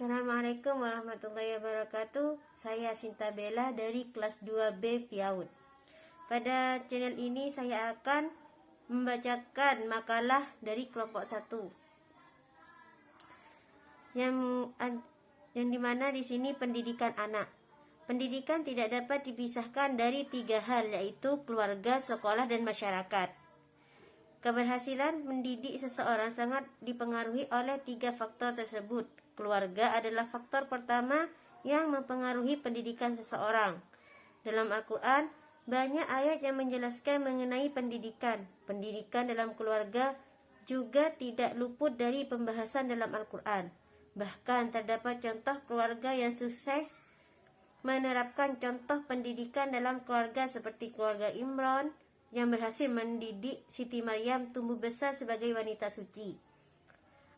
Assalamualaikum warahmatullahi wabarakatuh. Saya Sinta Bella dari kelas 2B PIAUD. Pada channel ini saya akan membacakan makalah dari kelompok 1. Yang dimana di sini pendidikan anak. Pendidikan tidak dapat dipisahkan dari 3 hal, yaitu keluarga, sekolah, dan masyarakat. Keberhasilan mendidik seseorang sangat dipengaruhi oleh 3 faktor tersebut. Keluarga adalah faktor pertama yang mempengaruhi pendidikan seseorang. Dalam Al-Quran, banyak ayat yang menjelaskan mengenai pendidikan. Pendidikan dalam keluarga juga tidak luput dari pembahasan dalam Al-Quran. Bahkan terdapat contoh keluarga yang sukses menerapkan contoh pendidikan dalam keluarga seperti keluarga Imran yang berhasil mendidik Siti Maryam tumbuh besar sebagai wanita suci.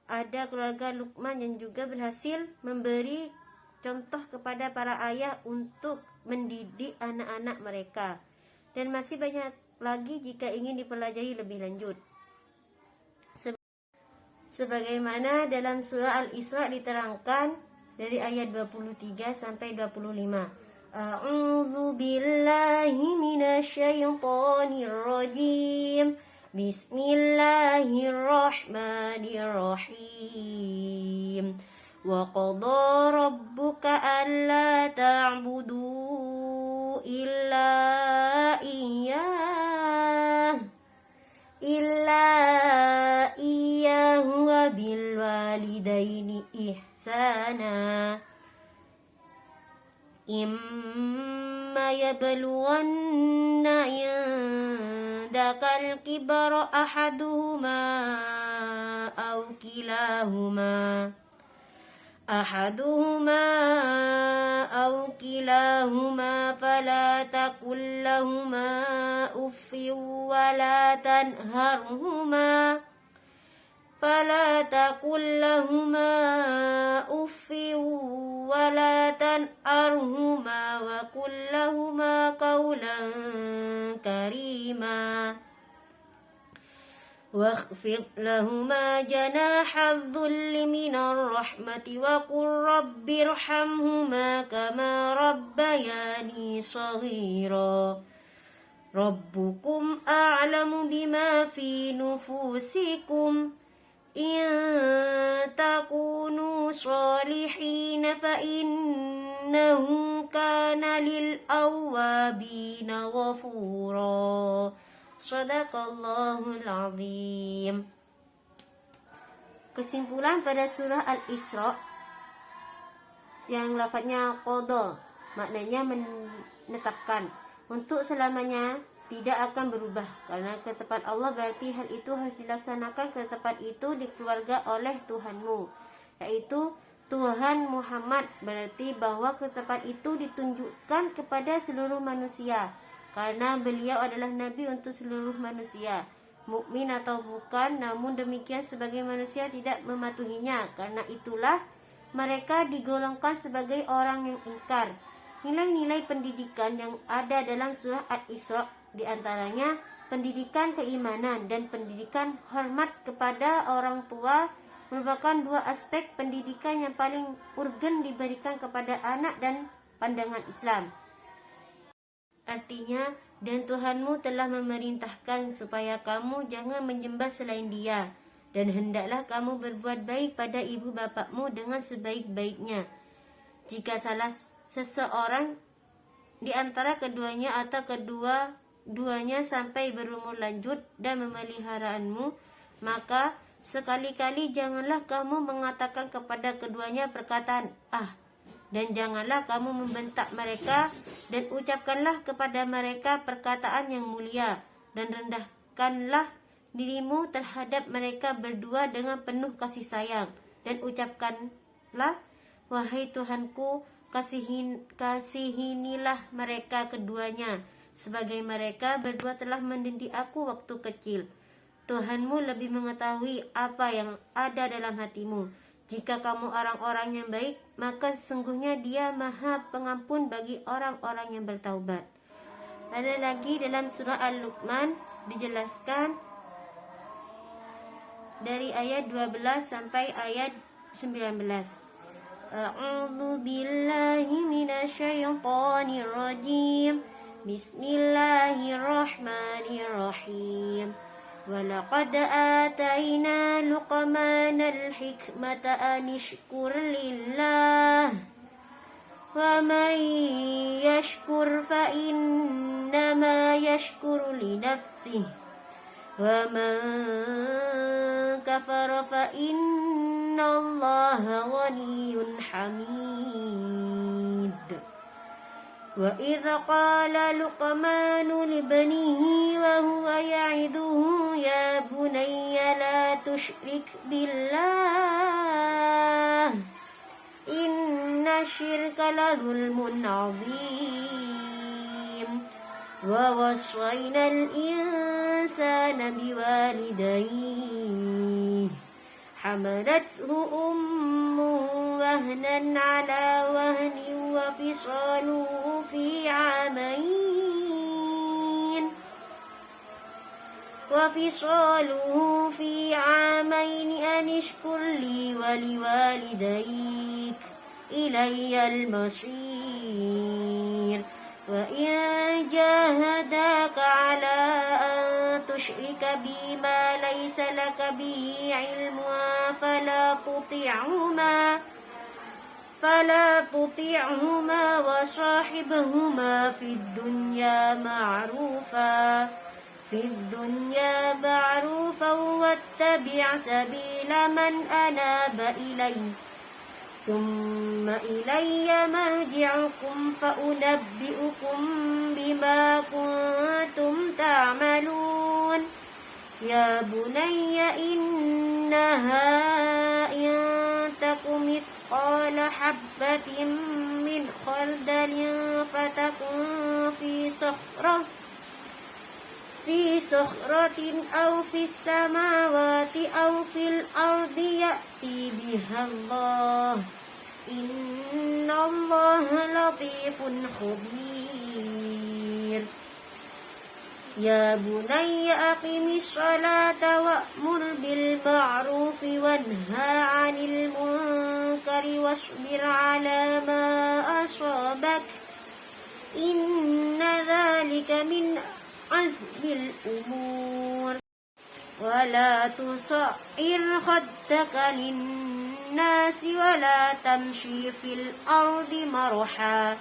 Ada keluarga Luqman yang juga berhasil memberi contoh kepada para ayah untuk mendidik anak-anak mereka. Dan masih banyak lagi jika ingin dipelajari lebih lanjut. Sebagaimana dalam surah Al-Isra diterangkan dari ayat 23 sampai 25. A'udzu billahi minasyaitonir rajim. Bismillahirrahmanirrahim. Wa qada rabbuka alla ta'budu illa iyyahu wa bil walidaini ihsana. Imma yablughanna indakal kibara ahaduhuma aw kilahuma fala taqul lahuma uffin wala tanharhuma wa qul lahuma qawlan karima. واخفض لهما جناح الذل من الرحمة وقل رب ارحمهما كما ربياني صغيرا ربكم أعلم بما في نفوسكم إن تكونوا صالحين فإنه كان للأوابين غفورا. Shadaqallahul azim. Kesimpulan pada surah Al-Isra yang lafadznya qada, maknanya menetapkan untuk selamanya, tidak akan berubah. Karena ketetapan Allah berarti hal itu harus dilaksanakan ketetapan itu di keluarga oleh Tuhanmu, yaitu Tuhan Muhammad. Berarti bahwa ketetapan itu ditunjukkan kepada seluruh manusia, karena beliau adalah nabi untuk seluruh manusia, mukmin atau bukan. Namun demikian sebagai manusia tidak mematuhinya. Karena itulah mereka digolongkan sebagai orang yang ingkar. Nilai-nilai pendidikan yang ada dalam surah Al-Isra diantaranya pendidikan keimanan dan pendidikan hormat kepada orang tua merupakan 2 aspek pendidikan yang paling urgen diberikan kepada anak dan pandangan Islam. Artinya, dan Tuhanmu telah memerintahkan supaya kamu jangan menyembah selain Dia, dan hendaklah kamu berbuat baik pada ibu bapakmu dengan sebaik-baiknya. Jika salah seseorang di antara keduanya atau kedua-duanya sampai berumur lanjut dan memeliharaanmu, maka sekali-kali janganlah kamu mengatakan kepada keduanya perkataan dan janganlah kamu membentak mereka, dan ucapkanlah kepada mereka perkataan yang mulia, dan rendahkanlah dirimu terhadap mereka berdua dengan penuh kasih sayang, dan ucapkanlah, wahai Tuhanku, kasihinilah mereka keduanya, sebagai mereka berdua telah mendidik aku waktu kecil. Tuhanmu lebih mengetahui apa yang ada dalam hatimu. Jika kamu orang-orang yang baik, maka sesungguhnya Dia Maha Pengampun bagi orang-orang yang bertaubat. Ada lagi dalam surah Al-Luqman dijelaskan dari ayat 12 sampai ayat 19. A'udzu billahi minasyaitonir rajim. Bismillahirrahmanirrahim. Walaqad atayna Luqmanal hikmata an ishkur lillah. Wa man yashkur fa innama yashkuru li nafsihi. Wa man kafara fa innallaha ghaniyyun hamid. Wa idza qala Luqmanu libnihi wa huwa ya'iduhu ya bunayya la tusyrik billah inna syirka la zulmun 'adzim. Wa wassayna al-insana biwalidayhi hamalathu ummuhu wahnan 'ala wahnin wa fisaluhu fi 'amayn an ishkur li wa liwalidayk ilayyal masir. Wa in jahadaka 'ala an tusyrika bima laysa laka bihi 'ilmun fala tuti'huma wa sahibhuma fid dunya ma'rufa wattabi' sabila man anaba ilayya thumma ilayya marji'ukum fa unabbi'ukum bima kuntum ta'malun. Ya bunayya innaha in takum mithqala habbatin min khardalin fatakun fi sakhratin aw fis samawati aw fil ardi ya'ti biha Allah. Innallaha latifun khabir. Ya bunayya aqimis salata wa'mur bil ma'rufi wanha 'anil munkari wasbir 'ala ma asabak. Inna dzalika min azmil umur. Wa la tusa'ir khaddaka lin-nasi wa la tamshi fil ardi marha.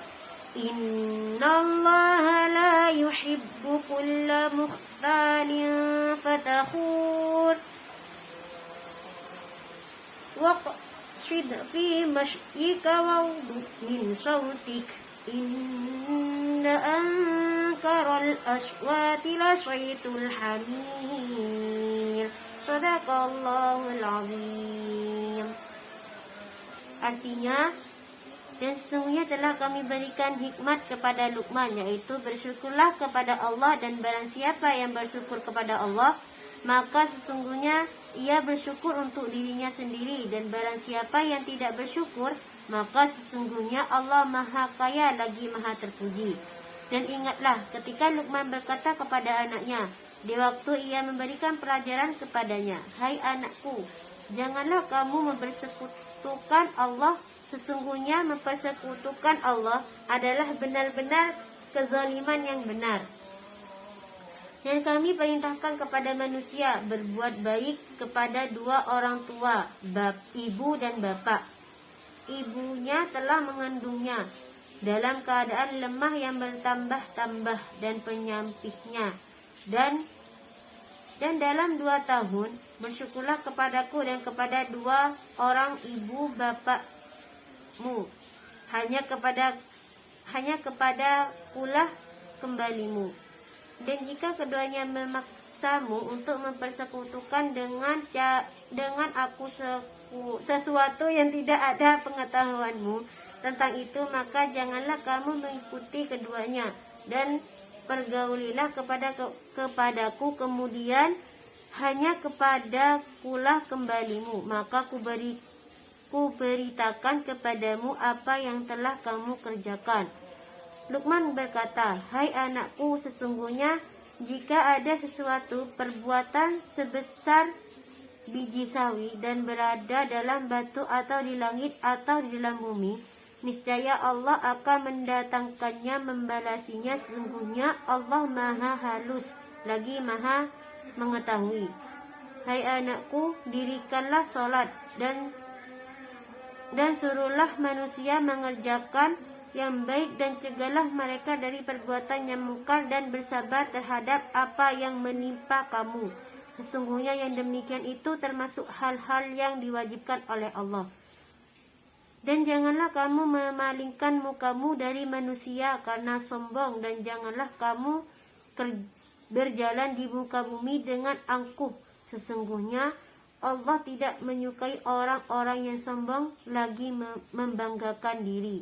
Innallaha la yuhibbu kulla mukhtalin fatakhur. Waqsid fi mashyika waghdud min sawtik. Inna ankaral aswati la saytul hamir. Sadaqallahul azim. Artinya, dan sesungguhnya telah kami berikan hikmat kepada Luqman, yaitu bersyukurlah kepada Allah, dan barang siapa yang bersyukur kepada Allah, maka sesungguhnya ia bersyukur untuk dirinya sendiri, dan barang siapa yang tidak bersyukur, maka sesungguhnya Allah Maha Kaya lagi Maha Terpuji. Dan ingatlah ketika Luqman berkata kepada anaknya di waktu ia memberikan pelajaran kepadanya, "Hai anakku, janganlah kamu mempersekutukan Allah. Sesungguhnya mempersekutukan Allah adalah benar-benar kezaliman yang benar. Dan kami perintahkan kepada manusia berbuat baik kepada dua orang tua, ibu dan bapak. Ibunya telah mengandungnya dalam keadaan lemah yang bertambah-tambah dan penyampihnya. Dan dalam 2 tahun bersyukurlah kepadaku dan kepada dua orang ibu bapakmu. Hanya kepada kulah kembalimu. Dan jika keduanya memaksamu untuk mempersekutukan dengan aku sesuatu yang tidak ada pengetahuanmu tentang itu, maka janganlah kamu mengikuti keduanya, dan pergaulilah kepadaku kemudian hanya kepada kulah kembalimu, maka kuberitakan kepadamu apa yang telah kamu kerjakan. Luqman berkata, "Hai anakku, sesungguhnya jika ada sesuatu perbuatan sebesar biji sawi dan berada dalam batu atau di langit atau di dalam bumi, niscaya Allah akan mendatangkannya membalasinya. Sesungguhnya Allah maha halus lagi maha mengetahui. Hai anakku, dirikanlah sholat dan suruhlah manusia mengerjakan yang baik dan cegahlah mereka dari perbuatan yang mungkar dan bersabar terhadap apa yang menimpa kamu. Sesungguhnya yang demikian itu termasuk hal-hal yang diwajibkan oleh Allah. Dan janganlah kamu memalingkan mukamu dari manusia karena sombong, dan janganlah kamu berjalan di muka bumi dengan angkuh. Sesungguhnya Allah tidak menyukai orang-orang yang sombong lagi membanggakan diri.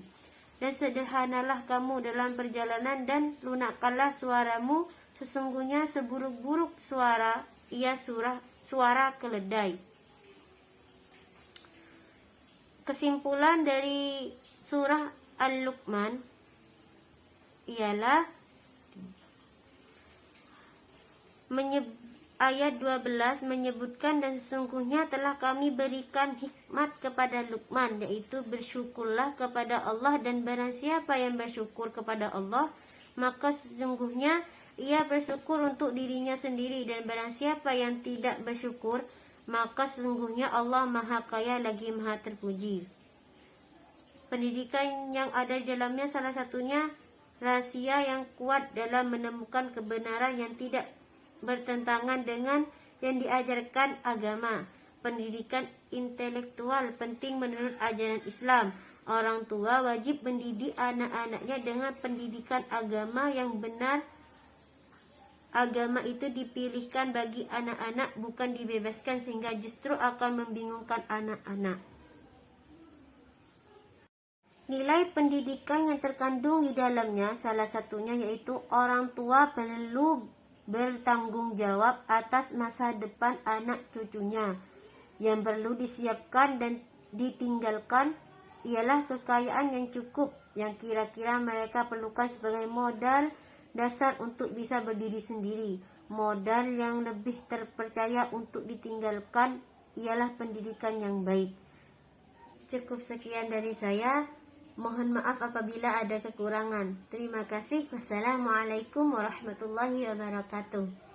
Dan sederhanalah kamu dalam perjalanan dan lunakkanlah suaramu. Sesungguhnya seburuk-buruk suara ia suara keledai. Kesimpulan dari surah Al-Luqman ialah ayat 12 menyebutkan, dan sesungguhnya telah kami berikan hikmat kepada Luqman, yaitu bersyukurlah kepada Allah, dan barang siapa yang bersyukur kepada Allah maka sesungguhnya ia bersyukur untuk dirinya sendiri, dan barang siapa yang tidak bersyukur maka sesungguhnya Allah maha kaya lagi maha terpuji. Pendidikan yang ada di dalamnya salah satunya rahasia yang kuat dalam menemukan kebenaran yang tidak bertentangan dengan yang diajarkan agama. Pendidikan intelektual penting menurut ajaran Islam. Orang tua wajib mendidik anak-anaknya dengan pendidikan agama yang benar. Agama itu dipilihkan bagi anak-anak, bukan dibebaskan, sehingga justru akan membingungkan anak-anak. Nilai pendidikan yang terkandung di dalamnya salah satunya yaitu orang tua perlu bertanggung jawab atas masa depan anak cucunya. Yang perlu disiapkan dan ditinggalkan ialah kekayaan yang cukup yang kira-kira mereka perlukan sebagai modal dasar untuk bisa berdiri sendiri. Modal yang lebih terpercaya untuk ditinggalkan ialah pendidikan yang baik. Cukup sekian dari saya. Mohon maaf apabila ada kekurangan. Terima kasih. Wassalamualaikum warahmatullahi wabarakatuh.